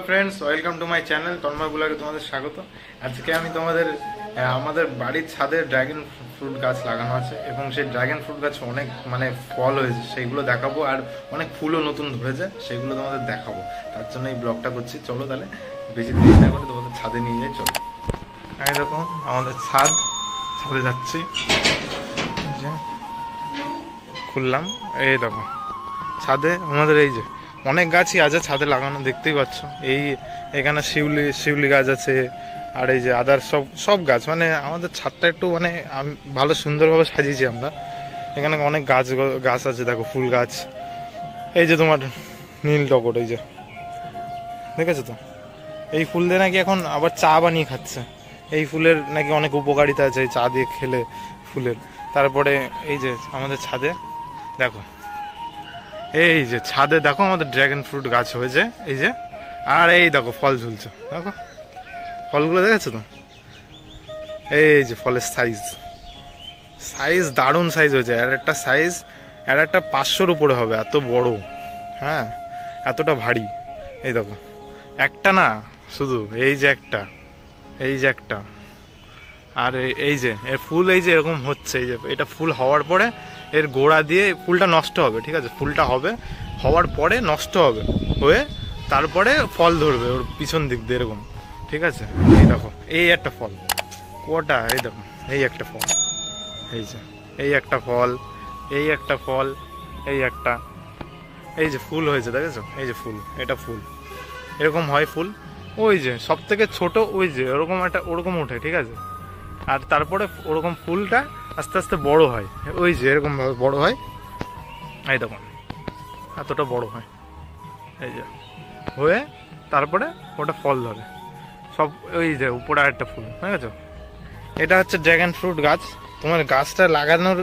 Friends, welcome to my channel Tanmoy ব্লগে তোমাদের স্বাগত। আজকে আমি তোমাদের আমাদের বাড়ির ছাদে ড্রাগন ফ্রুট গাছ লাগানো আছে এবং সেই ড্রাগন ফ্রুট গাছ অনেক ফল হয়েছে, সেইগুলো দেখাবো। আর অনেক ফুলও নতুন ধরেছে, সেগুলো তোমাদের দেখাবো। তার জন্য এই ব্লগটা করছি। চলো তাহলে বেশি দেরি না করে তোমাদের ছাদে নিয়ে যাই। চলো, এই দেখো আমাদের ছাদে যাচ্ছি। খুললাম, এই দেখো ছাদে আমাদের এই যে অনেক গাছই আছে ছাদে লাগানো, দেখতেই পাচ্ছ। এখানে শিউলি গাছ আছে, আর এই যে আদার সব গাছ। আমাদের ছাদটা একটু ভালো সুন্দরভাবে সাজিয়েছি আমরা। এখানে অনেক গাছ আছে, দেখো ফুল গাছ। এই যে তোমার নীল টগর, এই যে দেখেছো তো, এই ফুল দিয়ে নাকি এখন আবার চা বানিয়ে খাচ্ছে। এই ফুলের নাকি অনেক উপকারিতা আছে, এই চা দিয়ে খেলে ফুলের। তারপরে এই যে আমাদের ছাদে দেখো, এই যে ছাদে দেখো আমাদের ড্রাগন ফ্রুট গাছ হয়েছে, এই যে। আর এই দেখো ফল ঝুলছে, দেখো ফলগুলো দেখেছো তো। এই যে ফলের সাইজ দারুণ সাইজ হয়েছে। আর একটা সাইজ, আর একটা 500-র উপরে হবে, এত বড়। হ্যাঁ, এতটা ভারী। এই দেখো, একটা না শুধু, এই যে একটা। আর এই যে এর ফুল, এই যে এরকম হচ্ছে। এই যে এটা ফুল হওয়ার পরে এর গোড়া দিয়ে ফুলটা নষ্ট হবে, ঠিক আছে। ফুলটা হওয়ার পরে নষ্ট হয়ে তারপরে ফল ধরবে ওর পিছন দিক দিয়ে, এরকম, ঠিক আছে। এই দেখো, এই একটা ফল, কটা, এই দেখো এই একটা ফল, এই যে এই একটা ফল, এই একটা ফল, এই যে ফুল হয়েছে, দেখেছো। এই যে ফুল, এটা ফুল এরকম হয় ফুল। ওই যে সব থেকে ছোট, ওই যে ওরকম ওঠে, ঠিক আছে। আর তারপরে ওরকম ফুলটা আস্তে আস্তে বড় হয়, ওই যে এরকম ভাবে বড় হয়। এই দেখুন এতটা বড় হয়, এই যে হয়ে তারপরে ওটা ফল ধরে সব। ওই যে উপরে একটা ফুল, ঠিক আছে। এটা হচ্ছে ড্রাগন ফ্রুট গাছ। তোমার গাছটা লাগানোর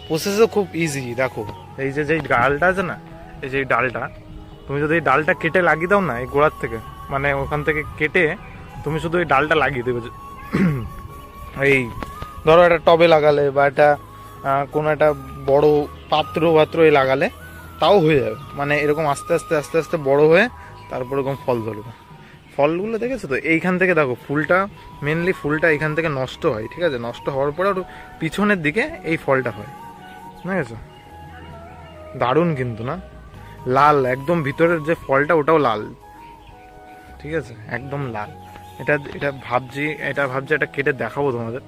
প্রসেসও খুব ইজি। দেখো এই যে ডালটা আছে না, এই যে ডালটা, তুমি যদি এই ডালটা কেটে লাগিয়ে দাও না, এই গোড়ার থেকে, ওখান থেকে কেটে তুমি শুধু এই ডালটা লাগিয়ে দেবে। এই ধরো একটা টবে লাগালে বা একটা কোনো একটা বড় পাত্র লাগালে তাও হয়ে যাবে। এরকম আস্তে আস্তে বড় হয়ে তারপর এরকম ফল ধরবে। ফলগুলো দেখেছো তো, এইখান থেকে দেখো মেনলি ফুলটা এইখান থেকে নষ্ট হয়, ঠিক আছে। নষ্ট হওয়ার পরে ওর পিছনের দিকে এই ফলটা হয়, বুঝেছো। দারুণ কিন্তু না, লাল একদম, ভিতরের যে ফলটা ওটাও লাল, ঠিক আছে, একদম লাল। এটা ভাবছি এটা কেটে দেখাবো তোমাদের।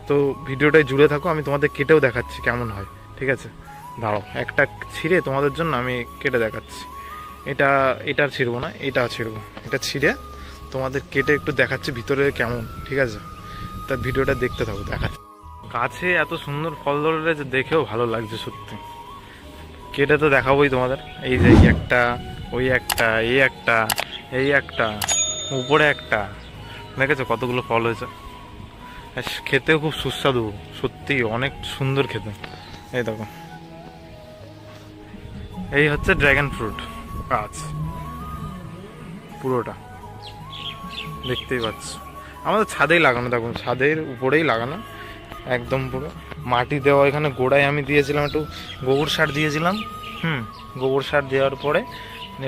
তো ভিডিওটায় জুড়ে থাকো, আমি তোমাদের কেটেও দেখাচ্ছি কেমন হয়, ঠিক আছে। দাঁড়াও, একটা ছিঁড়ে তোমাদের জন্য আমি কেটে দেখাচ্ছি। এটা ছিঁড়বো না, এটা ছিঁড়বো। এটা ছিঁড়ে তোমাদের কেটে একটু দেখাচ্ছি ভিতরে কেমন, ঠিক আছে। তা ভিডিওটা দেখতে থাকো, দেখাচ্ছি। গাছে এত সুন্দর ফল ধরলে যে দেখেও ভালো লাগছে সত্যি। কেটে তো দেখাবোই তোমাদের। এই যে একটা, ওই একটা, এই একটা, উপরে একটা, দেখেছো কতগুলো ফল হয়েছে। খেতেও খুব সুস্বাদু, সত্যি অনেক সুন্দর খেতে। এই দেখো, এই হচ্ছে ড্রাগন ফ্রুট গাছ, পুরোটা দেখতেই পাচ্ছ। আমাদের ছাদেই লাগানো, দেখুন ছাদের উপরেই লাগানো, একদম পুরো মাটি দেওয়া। এখানে গোড়ায় আমি দিয়েছিলাম একটু গোবর সার দিয়েছিলাম। গোবর সার দেওয়ার পরে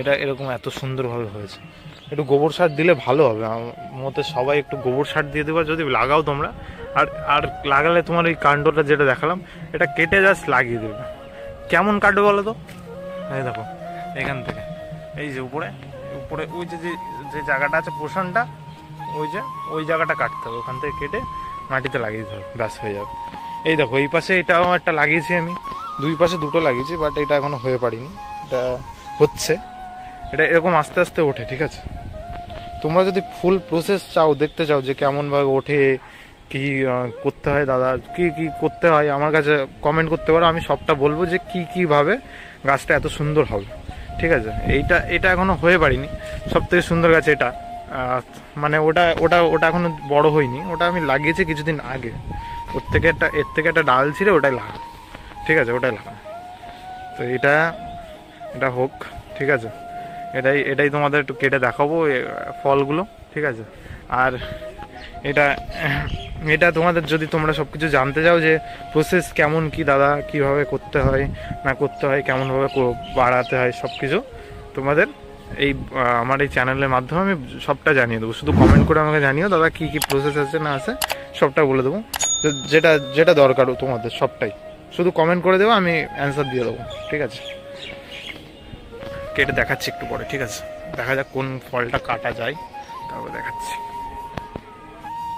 এটা এরকম এত সুন্দরভাবে হয়েছে। একটু গোবর সার দিলে ভালো হবে, আমার মতে সবাই একটু গোবর সার দিয়ে দেবা যদি লাগাও তোমরা। আর লাগালে তোমার এই কাণ্ডটা যেটা দেখালাম, এটা কেটে জাস্ট লাগিয়ে দেবে। কেমন কাটবে বলো তো। এই দেখো এখান থেকে, এই যে উপরে ওই যে জায়গাটা আছে, পোষণটা, ওই জায়গাটা কাটতে হবে। ওখান থেকে কেটে মাটিতে লাগিয়ে দিতে হবে, ব্যাস হয়ে যাবে। এই দেখো এই পাশে এটাও একটা লাগিয়েছি আমি, দুই পাশে দুটো লাগিয়েছি, বাট এটা এখনো হয়ে পারিনি। এটা হচ্ছে, এটা এরকম আস্তে আস্তে ওঠে, ঠিক আছে। তোমরা যদি ফুল প্রসেস দেখতে চাও যে কেমনভাবে ওঠে, কি করতে হয় দাদা, কি করতে হয়, আমার কাছে কমেন্ট করতে পারো। আমি সবটা বলবো যে কীভাবে গাছটা এত সুন্দর হবে, ঠিক আছে। এটা এখনো হয়ে পারিনি। সব থেকে সুন্দর গাছ এটা, ওটা এখনো বড় হয়নি। ওটা আমি লাগিয়েছি কিছুদিন আগে। এর থেকে একটা ডাল ছিঁড়ে ওটাই লাগা, ঠিক আছে, ওটাই লাগা। তো এটা হোক, ঠিক আছে। এটাই তোমাদের একটু কেটে দেখাবো ফলগুলো, ঠিক আছে। আর এটা তোমাদের, যদি তোমরা সব কিছু জানতে চাও যে প্রসেস কেমন, কি দাদা, কিভাবে করতে হয় না করতে হয়, কেমনভাবে বাড়াতে হয়, সব কিছু তোমাদের এই আমার এই চ্যানেলের মাধ্যমে আমি সবটা জানিয়ে দেবো। শুধু কমেন্ট করে আমাকে জানিও দাদা কী কী প্রসেস আছে না আছে, সবটা বলে দেবো। যেটা যেটা দরকার তোমাদের সবটাই শুধু কমেন্ট করে দেবো, আমি অ্যান্সার দিয়ে দেবো, ঠিক আছে? কেটে দেখাচ্ছি একটু পরে, ঠিক আছে? দেখা যাক কোন ফলটা কাটা যায়, তারপর দেখাচ্ছি।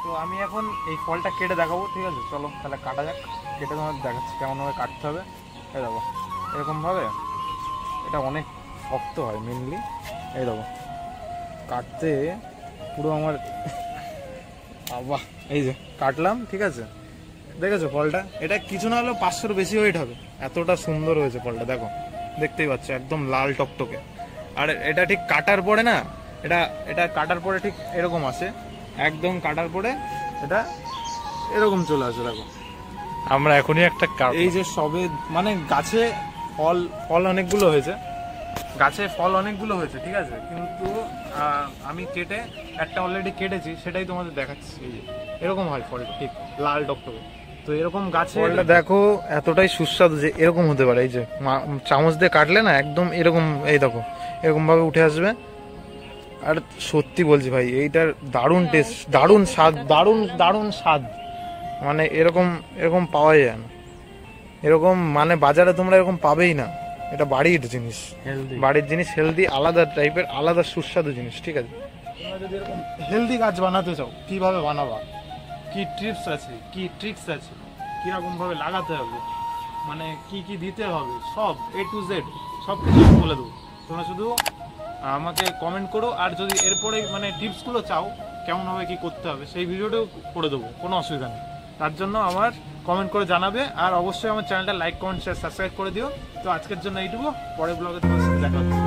তো আমি এখন এই ফলটা কেটে দেখাবো, ঠিক আছে? চলো তাহলে কাটা যাক। কেটে তোমাদের দেখাচ্ছি কেমনভাবে কাটতে হবে। এই দেখো এরকমভাবে, এটা অনেক শক্ত হয় মেনলি। এই দেখো কাটতে পুরো আমার বাহ, এই যে কাটলাম, ঠিক আছে? দেখেছো ফলটা? এটা কিছু না হলেও 500-র বেশি ওয়েট হবে, এতটা সুন্দর হয়েছে ফলটা। দেখো দেখতেই পাচ্ছ একদম লাল টকটকে। আর এটা ঠিক কাটার পরে না, এটা কাটার পরে ঠিক এরকম আসে, একদম কাটার পরে এটা এরকম চলে আসে। দেখো আমরা এখনই একটা এই যে সবে মানে গাছে ফল অনেকগুলো হয়েছে, গাছে ফল অনেকগুলো হয়েছে, ঠিক আছে? কিন্তু আমি কেটে একটা অলরেডি কেটেছি, সেটাই তোমাদের দেখাচ্ছি। এই যে এরকম হয় ফলটা, ঠিক লাল টকটকে। তো এরকম গাছে ফলটা দেখো এতটাই সুস্বাদু যে এরকম হতে পারে। এই যে চামচ দিয়ে কাটলে না একদম এরকম, এই দেখো এরকম ভাবে উঠে আসবে। আর সত্যি বলছি ভাই, এইটার দারুণ টেস্ট, দারুণ স্বাদ, দারুণ স্বাদ। মানে এরকম পাওয়া যায় না, এরকম মানে বাজারে তোমরা এরকম পাবেই না। এটা বাড়ির জিনিস, বাড়ির জিনিস, হেলদি, আলাদা টাইপের, আলাদা সুস্বাদু জিনিস, ঠিক আছে? তোমরা যদি এরকম হেলদি গাছ বানাতে চাও, কিভাবে বানাবা, কি টিপস আছে, কি ট্রিক্স আছে, কিরকম ভাবে লাগাতে হবে, মানে কি কি দিতে হবে, সব A to Z সব কিছু বলে দেবো। তোমরা শুধু আমাকে কমেন্ট করো, আর যদি এরপরে মানে টিপসগুলো চাও কেমন হবে কি করতে হবে, সেই ভিডিওটাও করে দেবো, কোনো অসুবিধা নেই। তার জন্য আমার কমেন্ট করে জানাবে, আর অবশ্যই আমার চ্যানেলটা লাইক, কমেন্ট, শেয়ার, সাবস্ক্রাইব করে দিও। তো আজকের জন্য এইটুকু, পরের ব্লগে তোমার সাথে দেখা হচ্ছে।